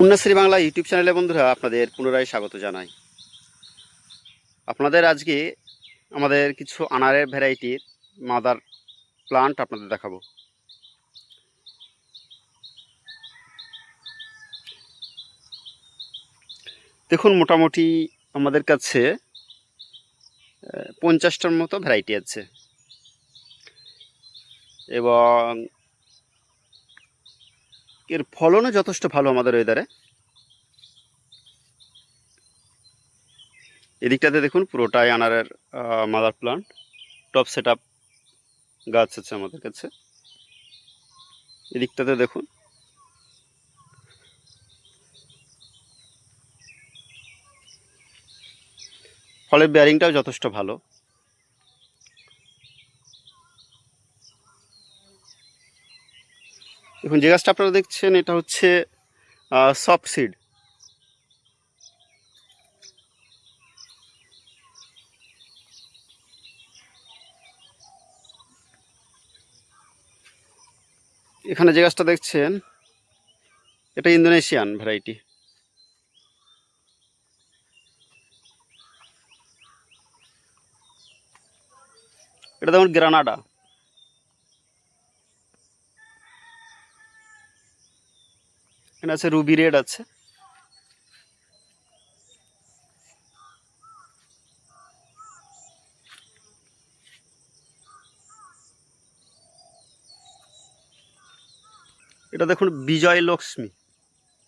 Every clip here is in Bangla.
কন্যাশ্রী বাংলা ইউটিউব চ্যানেলে বন্ধুরা আপনাদের পুনরায় স্বাগত জানাই। আপনাদের আজকে আমাদের কিছু আনারের ভ্যারাইটির মাদার প্লান্ট আপনাদের দেখাবো। দেখুন, মোটামুটি আমাদের কাছে 50টার মতো ভ্যারাইটি আছে এবং এর ফলনও যথেষ্ট ভালো আমাদের ওয়েদারে। এদিকটাতে দেখুন, পুরোটাই আনারের mother plant, top set up গাছ আছে আমাদের কাছে। এদিকটাতে দেখুন, ফলের বেয়ারিংটাও যথেষ্ট ভালো। দেখুন, যে গাছটা আপনারা দেখছেন এটা হচ্ছে সফট সিড। এখানে যে গাছটা দেখছেন এটা ইন্দোনেশিয়ান ভ্যারাইটি। এটা দেখুন গ্রানাডা। এখানে আছে রুবি রেড আছে। এটা দেখুন বিজয় লক্ষ্মী।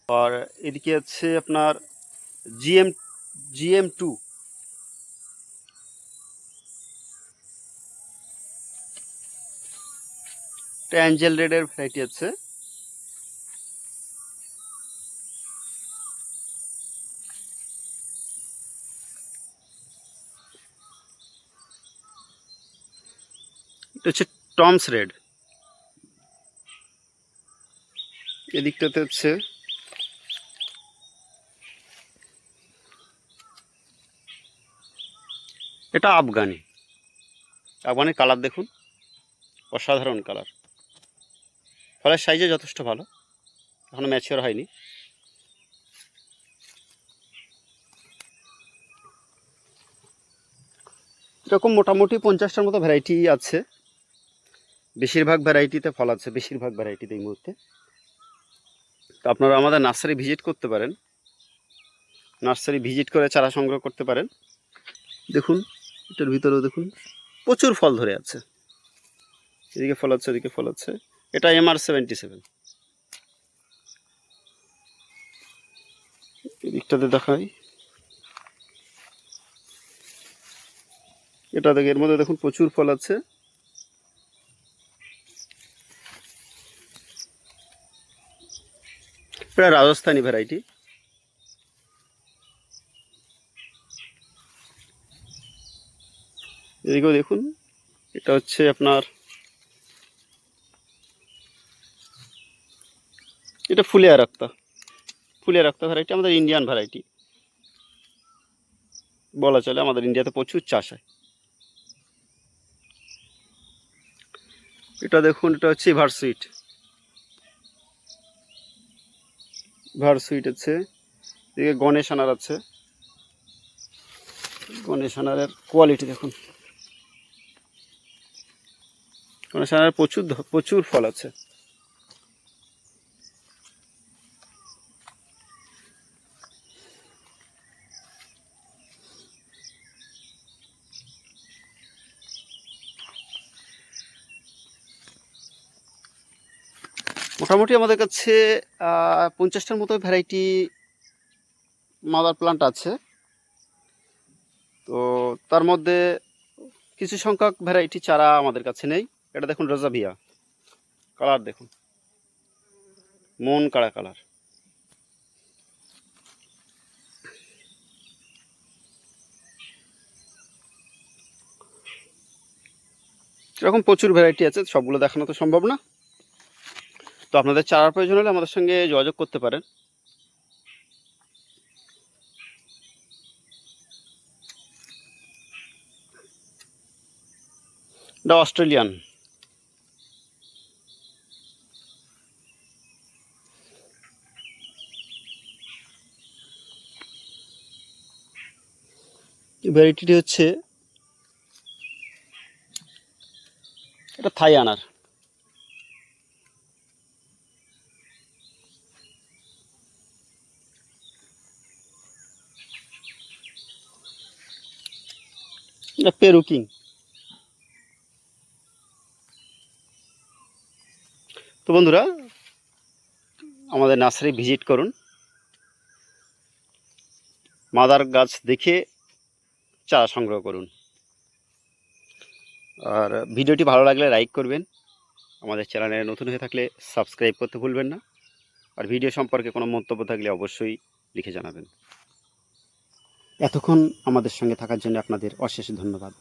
আর এদিকে আছে আপনার জিএম GM2। এটা অ্যাঞ্জেল রেডের ভ্যারাইটি আছে। এটা হচ্ছে টমস রেড। এদিকটাতে হচ্ছে এটা আফগানি। আফগানি কালার দেখুন, অসাধারণ কালার। ফলের সাইজে যথেষ্ট ভালো, এখনো ম্যাচিওর হয়নি। এরকম মোটামুটি 50টার মতো ভ্যারাইটি আছে। বেশিরভাগ ভ্যারাইটিতে ফল আছে, বেশিরভাগ ভ্যারাইটিতে এই মুহূর্তে। তো আপনারা আমাদের নার্সারি ভিজিট করতে পারেন, নার্সারি ভিজিট করে চারা সংগ্রহ করতে পারেন। দেখুন, এটার ভিতরেও দেখুন প্রচুর ফল ধরে আছে। এদিকে ফল আছে, এদিকে ফল আছে। এটা MR77। এদিকটাতে দেখাই, এটা দেখে এর মধ্যে দেখুন প্রচুর ফল আছে। এটা রাজস্থানি ভ্যারাইটি। এদিকেও দেখুন, এটা হচ্ছে আপনার, এটা ফুলিয়া রাক্তা ভ্যারাইটি, আমাদের ইন্ডিয়ান ভ্যারাইটি বলা চলে। আমাদের ইন্ডিয়াতে প্রচুর চাষ হয়। এটা দেখুন, এটা হচ্ছে ভার্সুইট আছে। এদিকে গণেশ আনার আছে। গণেশ আনারের কোয়ালিটি দেখুন, গণেশ আনারের প্রচুর ফল আছে। মোটামুটি আমাদের কাছে 50টার মতো ভ্যারাইটি মাদার প্লান্ট আছে। তো তার মধ্যে কিছু সংখ্যক ভ্যারাইটি চারা আমাদের কাছে নেই। এটা দেখুন রোজাভিয়া, কালার দেখুন, মন কাড়া কালার। এরকম প্রচুর ভ্যারাইটি আছে, সবগুলো দেখানো তো সম্ভব না। তো আপনাদের চারার প্রয়োজন হলে আমাদের সঙ্গে যোগাযোগ করতে পারেন। এটা অস্ট্রেলিয়ান। ভ্যারাইটিটি হচ্ছে এটা থাই আনার। এটা পেরু কিং। তো বন্ধুরা, আমাদের নার্সারি ভিজিট করুন, মাদার গাছ দেখে চারা সংগ্রহ করুন। আর ভিডিওটি ভালো লাগলে লাইক করবেন, আমাদের চ্যানেলে নতুন হয়ে থাকলে সাবস্ক্রাইব করতে ভুলবেন না। আর ভিডিও সম্পর্কে কোনো মন্তব্য থাকলে অবশ্যই লিখে জানাবেন। এতক্ষণ আমাদের সঙ্গে থাকার জন্য আপনাদের অশেষ ধন্যবাদ।